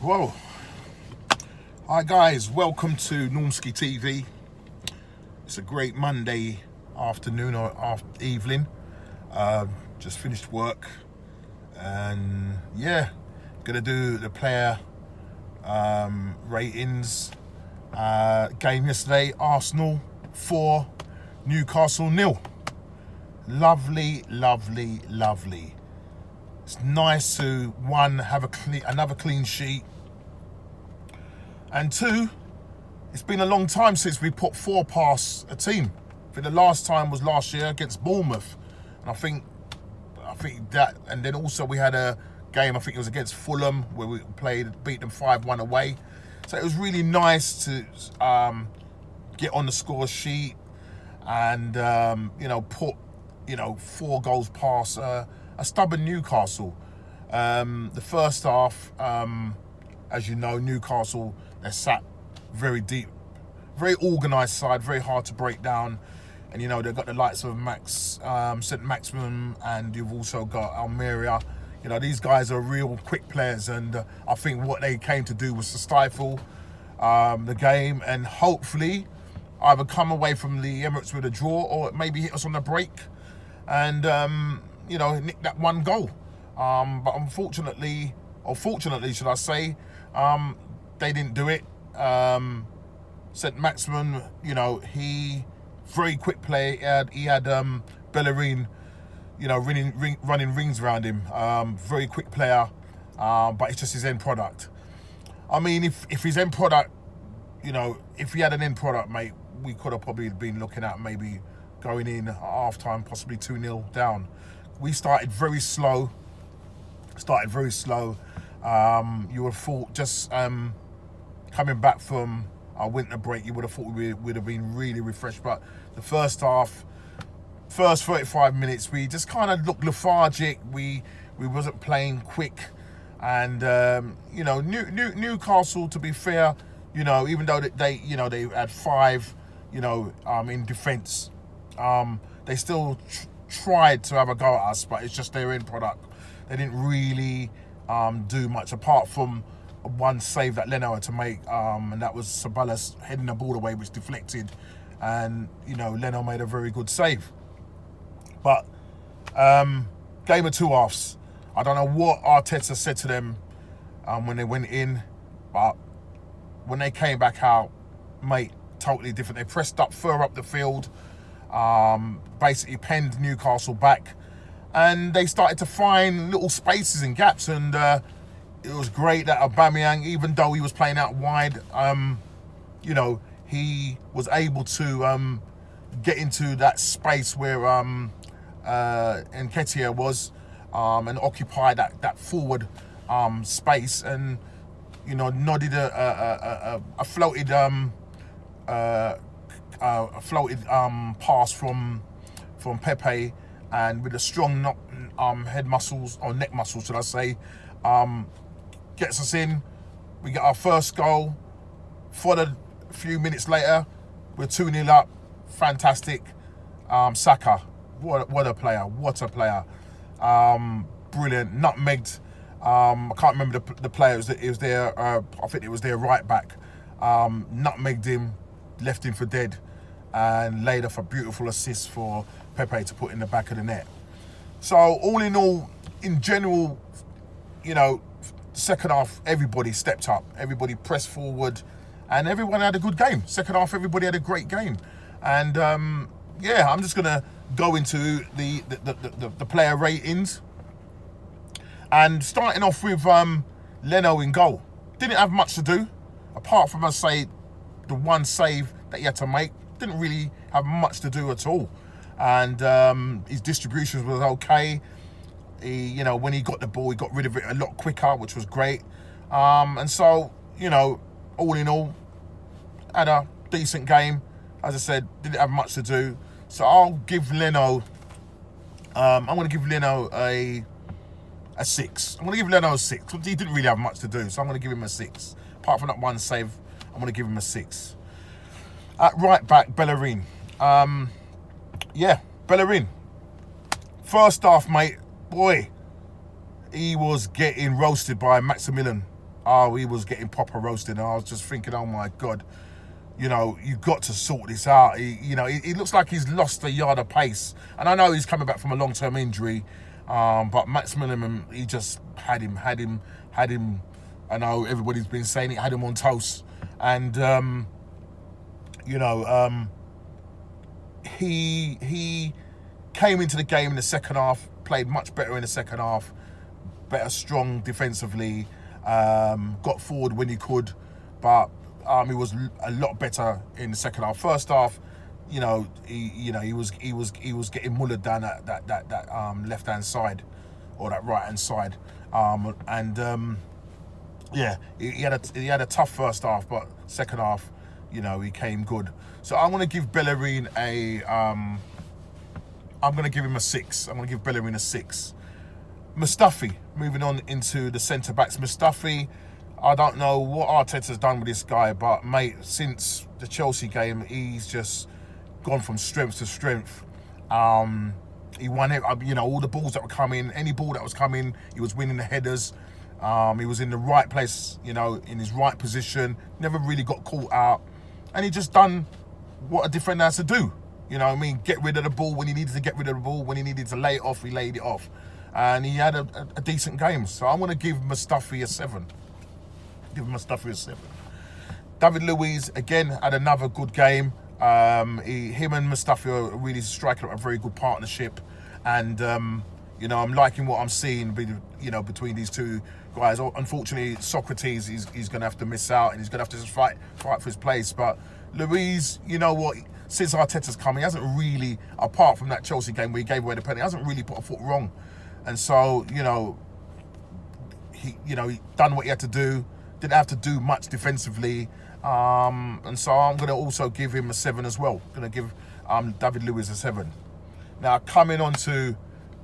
Whoa. Hi guys, welcome to Normski TV. It's a great Monday afternoon or evening. Just finished work and yeah, gonna do the player ratings. Game yesterday, Arsenal 4, Newcastle 0. Lovely. It's nice to one, have another clean sheet, and two, it's been a long time since we put 4 past a team. I think the last time was last year against Bournemouth, and I think that, and then also we had a game, I think it was against Fulham, where we beat them 5-1 away. So it was really nice to get on the score sheet and put 4 goals past a stubborn Newcastle. The first half, as you know, Newcastle, they sat very deep, very organised side, very hard to break down. And they've got the likes of St. Maximin, and you've also got Almeria. These guys are real quick players, and I think what they came to do was to stifle the game and hopefully either come away from the Emirates with a draw or maybe hit us on the break and nick that 1 goal. But unfortunately, or fortunately should I say, they didn't do it. St. Maximin, he very quick play. He had Bellerin, running rings around him. Very quick player, but it's just his end product. I mean, if his end product, if he had an end product, mate, we could have probably been looking at maybe going in at half time, possibly 2-0 down. We started very slow. You would have thought just coming back from our winter break, you would have thought we would have been really refreshed. But the first 35 minutes, we just kind of looked lethargic. We wasn't playing quick. And Newcastle, to be fair, even though they had 5, in defence, they still tried to have a go at us, but it's just their end product. They didn't really do much apart from one save that Leno had to make, and that was Sabalas heading the ball away, which deflected, and Leno made a very good save. But game of 2 halves. I don't know what Arteta said to them when they went in, but when they came back out, mate, totally different. They pressed up further up the field, basically penned Newcastle back, and they started to find little spaces and gaps, and it was great that Aubameyang, even though he was playing out wide, he was able to get into that space where Nketiah was, and occupy that forward space, and nodded a floated pass from Pepe, and with a strong head muscles, or neck muscles should I say, gets us in. We get our first goal. Followed a few minutes later, we're 2-0 up. Fantastic. Saka, what a player! Brilliant. Nutmegged. I can't remember the player. It was their. I think it was their right back. Nutmegged him, left him for dead, and laid off a beautiful assist for Pepe to put in the back of the net. So all in all, in general, second half, everybody stepped up. Everybody pressed forward, and everyone had a good game. Second half, everybody had a great game. And I'm just gonna go into the player ratings, and starting off with Leno in goal. Didn't have much to do, apart from, I say, the one save that he had to make. Didn't really have much to do at all, and his distributions was okay. He, when he got the ball, he got rid of it a lot quicker, which was great. And so, all in all, had a decent game. As I said, didn't have much to do. So I'll give Leno, I'm going to give Leno a 6. I'm going to give Leno a 6. He didn't really have much to do, so I'm going to give him a 6. Apart from that one save, I'm going to give him a 6. At right back, Bellerin. Bellerin. First half, mate, boy, he was getting roasted by Maximilian. Oh, he was getting proper roasted, and I was just thinking, oh my God, you know, you got to sort this out. He looks like he's lost a yard of pace, and I know he's coming back from a long-term injury, but Max Minimum, he just had him. I know everybody's been saying it, had him on toast, and he came into the game in the second half, played much better in the second half, better strong defensively, got forward when he could, but he was a lot better in the second half. First half, he was getting mullered down that left hand side or that right hand side, he had a tough first half, but second half, he came good. So I'm going to give Bellerin I'm going to give him a 6. I'm going to give Bellerin a 6. Mustafi, moving on into the centre-backs. Mustafi, I don't know what Arteta's done with this guy, but, mate, since the Chelsea game, he's just gone from strength to strength. He won it, all the balls that were coming, any ball that was coming, he was winning the headers. He was in the right place, in his right position, never really got caught out. And he just done what a defender has to do. Get rid of the ball when he needed to get rid of the ball. When he needed to lay it off, he laid it off. And he had a decent game. So I'm going to give Mustafi a 7. Give Mustafi a 7. David Luiz, again, had another good game. Him and Mustafi are really striking up a very good partnership. And, I'm liking what I'm seeing between these two guys. Unfortunately, Socrates, he's going to have to miss out, and he's going to have to just fight for his place. But Luiz, you know what? Since Arteta's come, he hasn't really, apart from that Chelsea game where he gave away the penalty, he hasn't really put a foot wrong. And so, he done what he had to do. Didn't have to do much defensively. And so I'm going to also give him a 7 as well. Going to give David Luiz a 7. Now, coming on to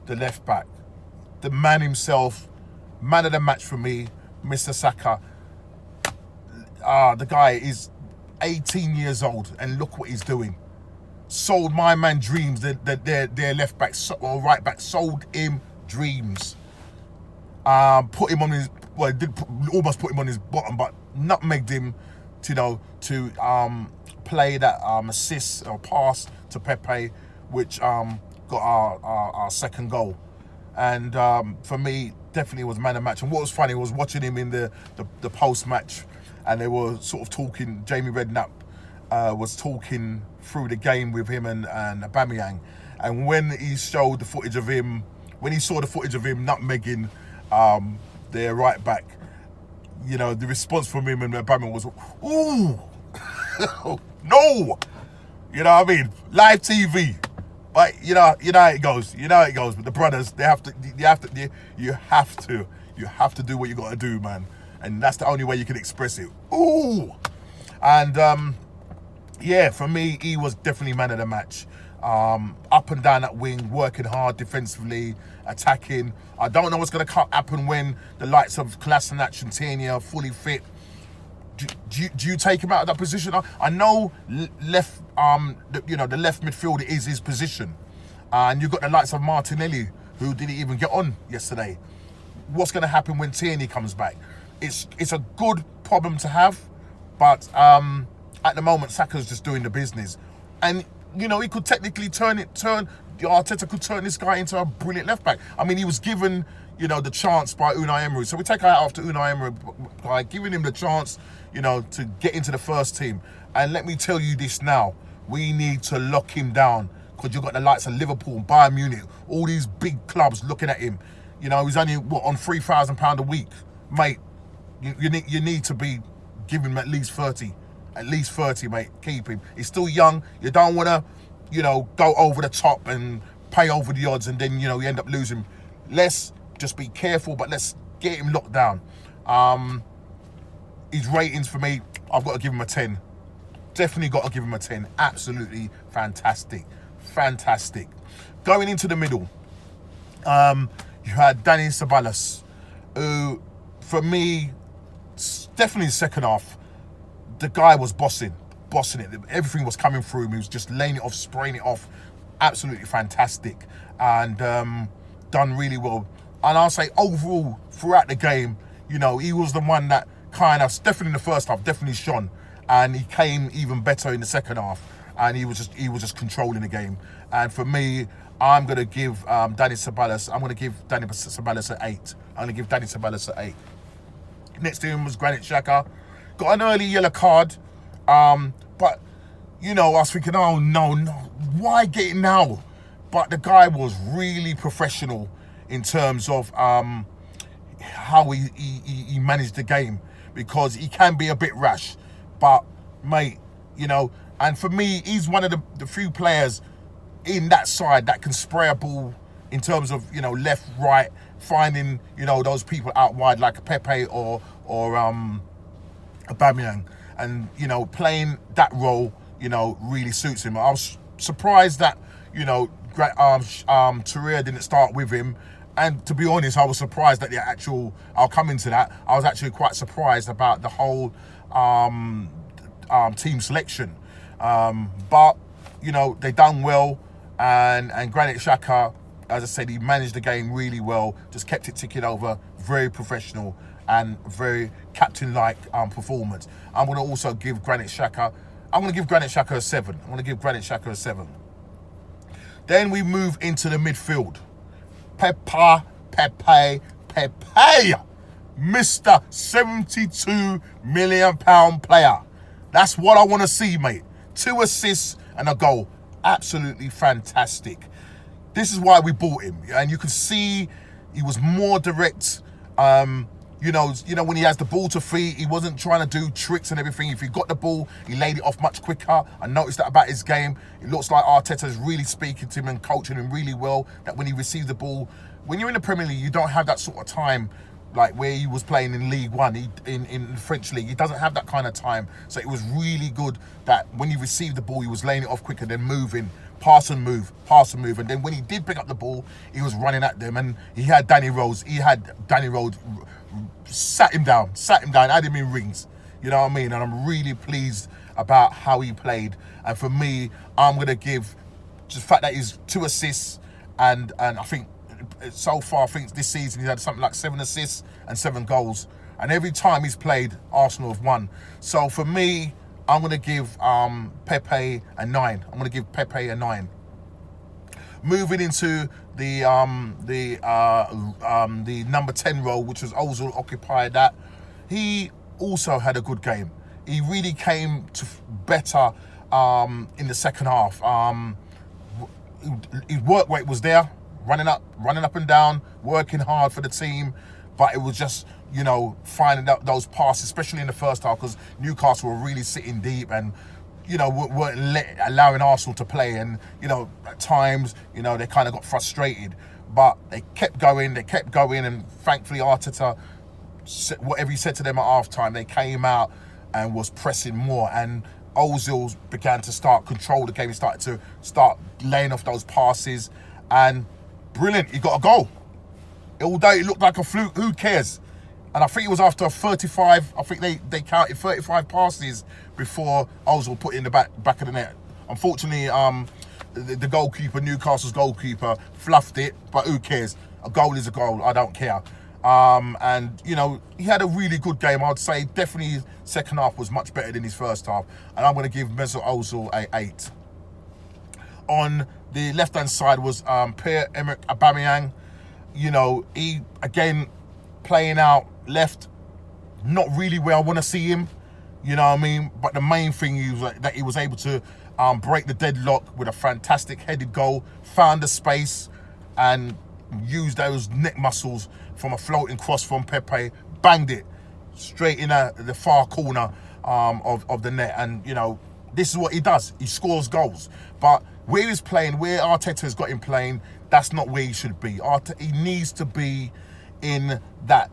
the left back, the man himself, man of the match for me, Mr. Saka. The guy is 18 years old, and look what he's doing. Sold my man dreams. Their left back or right back sold him dreams. Put him on his, well, almost put him on his bottom, but nutmegged him to play that assist or pass to Pepe, which got our second goal. And for me, definitely was man of match. And what was funny was watching him in the post match, and they were sort of talking. Jamie Redknapp was talking through the game with him and Aubameyang, and when he showed the footage of him, when he saw the footage of him nutmegging their right back, the response from him and Aubameyang was, "Ooh, no," you know what I mean? Live TV, but you know how it goes. But the brothers, you have to do what you got to do, man. And that's the only way you can express it. Ooh! And, for me, he was definitely man of the match. Up and down that wing, working hard defensively, attacking. I don't know what's going to happen when the likes of Kolasinac and Tierney are fully fit. Do you take him out of that position? I know left, the left midfielder is his position. And you've got the likes of Martinelli, who didn't even get on yesterday. What's going to happen when Tierney comes back? It's a good problem to have, but at the moment Saka's just doing the business, and he could technically Arteta could turn this guy into a brilliant left back. I mean, he was given the chance by Unai Emery, so we take our hat off to Unai Emery by giving him the chance to get into the first team. And let me tell you this now, we need to lock him down, because you've got the likes of Liverpool and Bayern Munich, all these big clubs looking at him. He's only on £3,000 a week, mate. You need to be giving him at least 30. At least 30, mate. Keep him. He's still young. You don't want to, go over the top and pay over the odds, and then, you end up losing. Let's just be careful, but let's get him locked down. His ratings for me, I've got to give him a 10. Definitely got to give him a 10. Absolutely fantastic. Fantastic. Going into the middle, you had Dani Ceballos, who, for me, definitely the second half, the guy was bossing it. Everything was coming through him. He was just laying it off, spraying it off. Absolutely fantastic, and done really well. And I'll say overall, throughout the game, he was the one that kind of, definitely in the first half, definitely shone, and he came even better in the second half, and he was just controlling the game. And for me, I'm gonna give Danny Ceballos. I'm gonna give Danny Ceballos an 8. I'm gonna give Danny Ceballos an 8. Next to him was Granit Xhaka. Got an early yellow card, but you know, I was thinking, oh no, why get it now? But the guy was really professional in terms of how he managed the game, because he can be a bit rash, but mate, you know, and for me, he's one of the few players in that side that can spray a ball in terms of, you know, left, right, finding, you know, those people out wide like Pepe or Aubameyang, and you know, playing that role, you know, really suits him. I was surprised that, you know, Torreira didn't start with him, and to be honest, I was surprised that the actual, I'll come into that, I was actually quite surprised about the whole team selection, but you know, they done well, and Granit Xhaka, as I said, he managed the game really well, just kept it ticking over, very professional and very captain-like performance. I'm going to also give Granit Xhaka, a 7. I'm going to give Granit Xhaka a 7. Then we move into the midfield. Pepe, Mr. £72 million player. That's what I want to see, mate. 2 assists and a goal. Absolutely fantastic. This is why we bought him, and you can see he was more direct. You know, when he has the ball to feet, he wasn't trying to do tricks and everything. If he got the ball, he laid it off much quicker. I noticed that about his game. It looks like Arteta is really speaking to him and coaching him really well, that when he receives the ball, when you're in the Premier League, you don't have that sort of time like where he was playing in League One, in the French League. He doesn't have that kind of time. So it was really good that when he received the ball, he was laying it off quicker, then moving, pass and move. And then when he did pick up the ball, he was running at them, and he had Danny Rose sat him down, had him in rings. You know what I mean? And I'm really pleased about how he played. And for me, I'm going to give just the fact that he's 2 assists, and I think so far, I think this season he's had something like 7 assists and 7 goals. And every time he's played, Arsenal have won. So for me, I'm going to give Pepe a 9. I'm going to give Pepe a 9. Moving into the number 10 role, which was Ozil occupied that. He also had a good game. He really came to better in the second half. His work rate was there, running up and down, working hard for the team, but it was just, you know, finding out those passes, especially in the first half, because Newcastle were really sitting deep and, you know, weren't allowing Arsenal to play. And, you know, at times, you know, they kind of got frustrated. But they kept going, and thankfully Arteta, whatever he said to them at half-time, they came out and was pressing more. And Ozil began to start control the game. He started to laying off those passes. And brilliant, he got a goal. Although it looked like a fluke, who cares? And I think it was after 35, I think they counted 35 passes before Ozil put it in the back of the net. Unfortunately, the goalkeeper, Newcastle's goalkeeper, fluffed it, but who cares? A goal is a goal, I don't care. And, you know, he had a really good game. I'd say definitely second half was much better than his first half. And I'm going to give Mesut Ozil a 8. On the left-hand side was Pierre-Emerick Aubameyang. You know, he, again, playing out left, not really where I want to see him, you know what I mean? But the main thing is that he was able to break the deadlock with a fantastic headed goal, found the space and used those neck muscles from a floating cross from Pepe, banged it straight in the far corner of the net. And, you know, this is what he does. He scores goals. But where he's playing, where Arteta has got him playing, that's not where he should be. He needs to be in that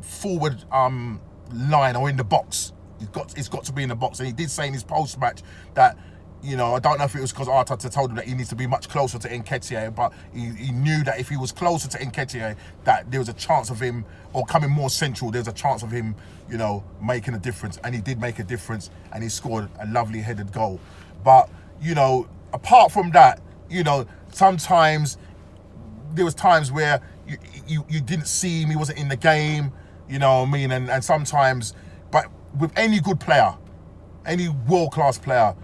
forward line or in the box. It's got to be in the box. And he did say in his post-match that, you know, I don't know if it was because Arteta told him that he needs to be much closer to Nketiah, but he knew that if he was closer to Nketiah, that there was a chance of him, or coming more central, there's a chance of him, you know, making a difference. And he did make a difference, and he scored a lovely headed goal. But, you know, apart from that, you know, sometimes there was times where you didn't see him, he wasn't in the game, You know what I mean? And sometimes, but with any good player, any world-class player,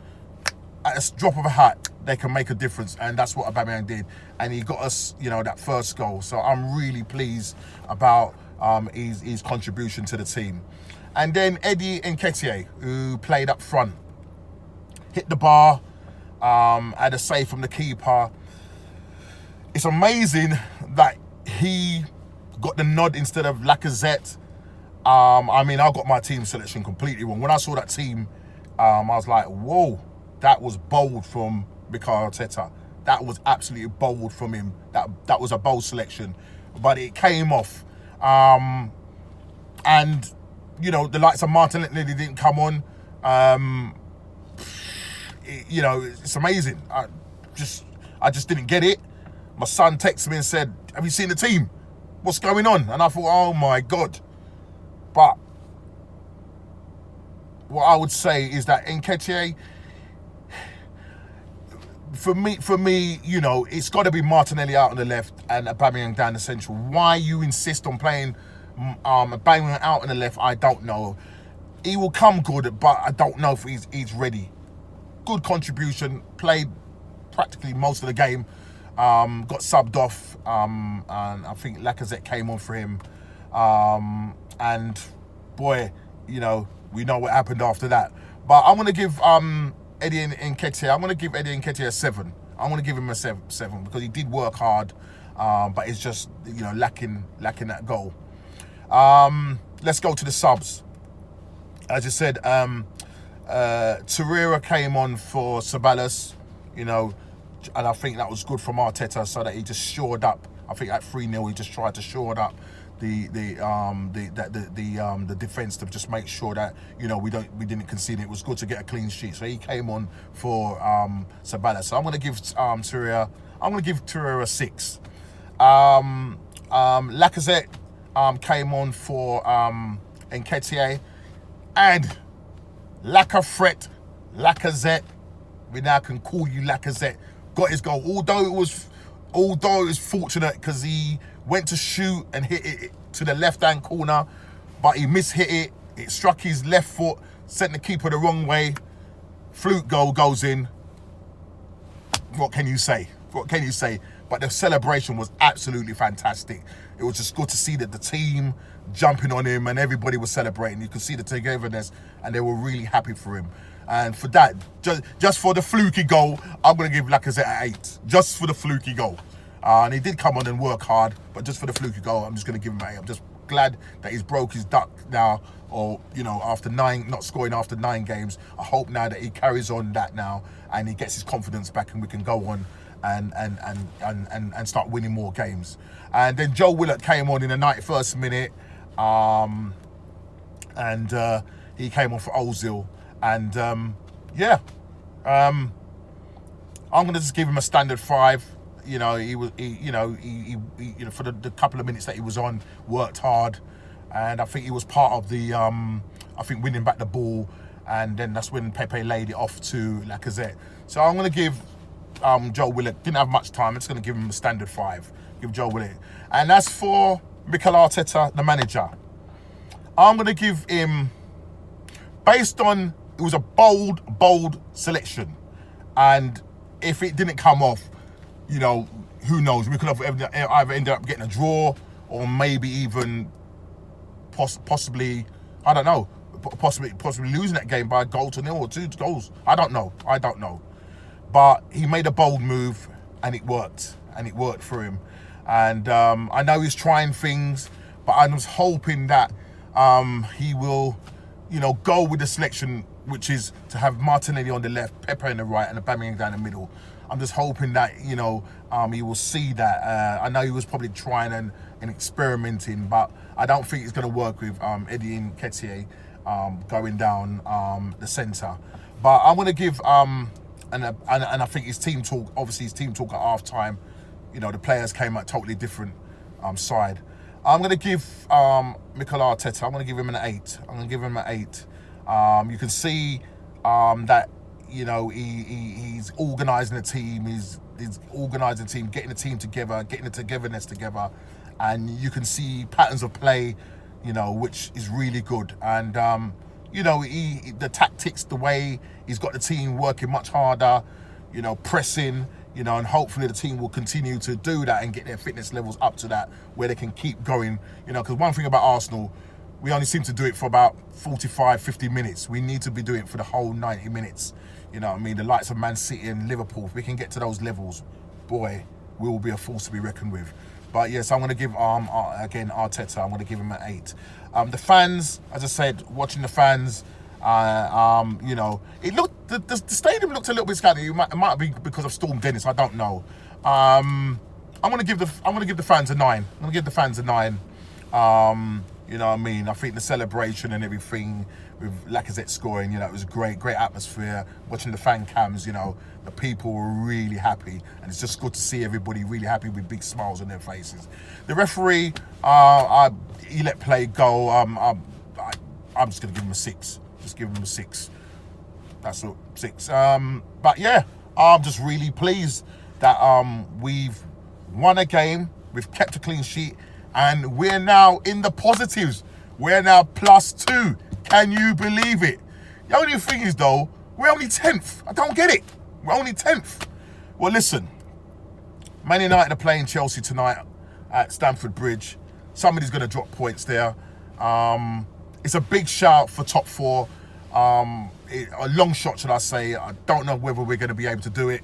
at a drop of a hat, they can make a difference, and that's what Aubameyang did, and he got us, you know, that first goal. So I'm really pleased about his contribution to the team. And then Eddie Nketiah, who played up front, hit the bar, had a save from the keeper. It's amazing that he got the nod instead of Lacazette. I mean, I got my team selection completely wrong. When I saw that team, I was like, whoa, that was bold from Mikel Arteta. That was absolutely bold from him. That was a bold selection, but it came off. And you know, the likes of Martinelli didn't come on. You know, it's amazing. I just didn't get it. My son texted me and said, "Have you seen the team? What's going on?" And I thought, oh my God. But what I would say is that Nketiah, for me, you know, it's got to be Martinelli out on the left and Aubameyang down the central. Why you insist on playing Aubameyang out on the left, I don't know. He will come good, but I don't know if he's ready. Good contribution, played practically most of the game. Got subbed off, and I think Lacazette came on for him. And boy, you know, we know what happened after that. But I'm going to give Eddie Nketiah, I'm going to give Eddie Nketiah a 7. I'm going to give him a 7 because he did work hard, but it's just, you know, lacking that goal. Let's go to the subs. As I said, Torreira came on for Ceballos, you know, and I think that was good from Arteta, so that he just shored up. I think at 3-0 he just tried to shore up the defense to just make sure that, you know, we didn't concede. It was good to get a clean sheet, so he came on for Ceballos. So I'm going to give Torreira a 6. Lacazette came on for Nketiah, and Lacazette, we now can call you Lacazette, got his goal. Although it was fortunate because he went to shoot and hit it to the left-hand corner, but he mishit it. It struck his left foot, sent the keeper the wrong way. Fluke goal goes in. What can you say? But the celebration was absolutely fantastic. It was just good to see that the team jumping on him and everybody was celebrating. You could see the togetherness, and they were really happy for him. And for that, just for the fluky goal, I'm going to give Lacazette an 8. Just for the fluky goal. And he did come on and work hard, but just for the fluky goal, I'm just going to give him an 8. I'm just glad that he's broke his duck now, or, you know, after not scoring after 9 games. I hope now that he carries on that now and he gets his confidence back, and we can go on and start winning more games. And then Joe Willock came on in the 91st minute, and he came on for Ozil. And I'm going to just give him a standard 5. You know, he for the couple of minutes that he was on, worked hard, and I think he was part of the winning back the ball, and then that's when Pepe laid it off to Lacazette. So I'm going to give Joe Willock, didn't have much time, I'm just going to give him a standard 5. Give Joe Willock. And as for Mikel Arteta, the manager, I'm going to give him, based on, it was a bold selection, and if it didn't come off, you know, who knows? We could have either ended up getting a draw, or maybe even possibly, I don't know, possibly losing that game by a goal to 0 or 2 goals. I don't know. But he made a bold move, and it worked. For him. And I know he's trying things, but I was hoping that he will, you know, go with the selection, which is to have Martinelli on the left, Pepe on the right, and Aubameyang down the middle. I'm just hoping that, you know, he will see that. I know he was probably trying and experimenting, but I don't think it's going to work with Eddie Nketiah going down the centre. But I'm going to give, and I think his team talk at half time, you know, the players came out totally different side. I'm going to give Mikel Arteta, I'm going to give him an 8. You can see that, you know, he's organising the team, he's organising the team, getting the team together, getting the togetherness together, and you can see patterns of play, you know, which is really good. And you know, the tactics, the way he's got the team working much harder, you know, pressing, you know, and hopefully the team will continue to do that and get their fitness levels up to that where they can keep going, you know, because one thing about Arsenal, we only seem to do it for about 45, 50 minutes. We need to be doing it for the whole 90 minutes. You know what I mean? The likes of Man City and Liverpool, if we can get to those levels, boy, we will be a force to be reckoned with. But yes, I'm going to give, again, Arteta, I'm going to give him an 8. The fans, as I said, watching the fans, you know, it looked, the stadium looked a little bit scattered. It might be because of Storm Dennis, I don't know. I'm going to give the fans a 9. I'm going to give the fans a 9. You know what I mean? I think the celebration and everything with Lacazette scoring, you know, it was a great atmosphere. Watching the fan cams, you know, the people were really happy, and it's just good to see everybody really happy with big smiles on their faces. The referee, he let play go. I'm just gonna give him a 6. Just give him a 6. That's a 6. But yeah, I'm just really pleased that we've won a game, we've kept a clean sheet, and we're now in the positives. We're now +2. Can you believe it? The only thing is, though, we're only 10th. I don't get it. We're only 10th. Well, listen, Man United are playing Chelsea tonight at Stamford Bridge. Somebody's going to drop points there. It's a big shout for top 4. A long shot, should I say. I don't know whether we're going to be able to do it.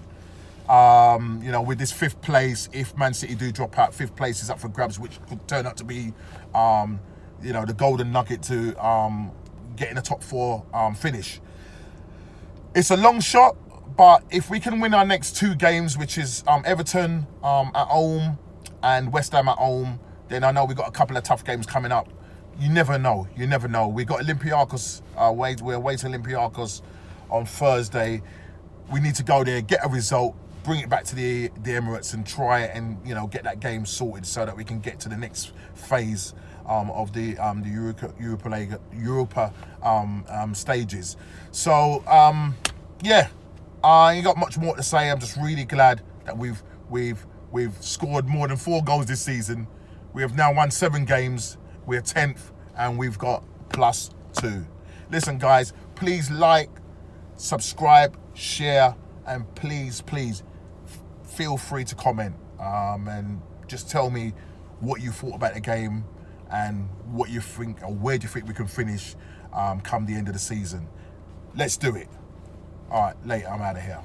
You know, with this 5th place, if Man City do drop out, 5th place is up for grabs, which could turn out to be, you know, the golden nugget to get in the top 4 finish. It's a long shot, but if we can win our next 2 games, which is Everton at home and West Ham at home, then I know we've got a couple of tough games coming up. You never know. You never know. We got Olympiacos. We're away to Olympiacos on Thursday. We need to go there, get a result, bring it back to the Emirates, and try and, you know, get that game sorted so that we can get to the next phase of the Europa stages. So yeah, I ain't got much more to say. I'm just really glad that we've scored more than 4 goals this season. We have now won 7 games. We're 10th, and we've got +2. Listen, guys, please like, subscribe, share, and please feel free to comment and just tell me what you thought about the game and what you think, or where do you think we can finish come the end of the season. Let's do it. All right, later, I'm out of here.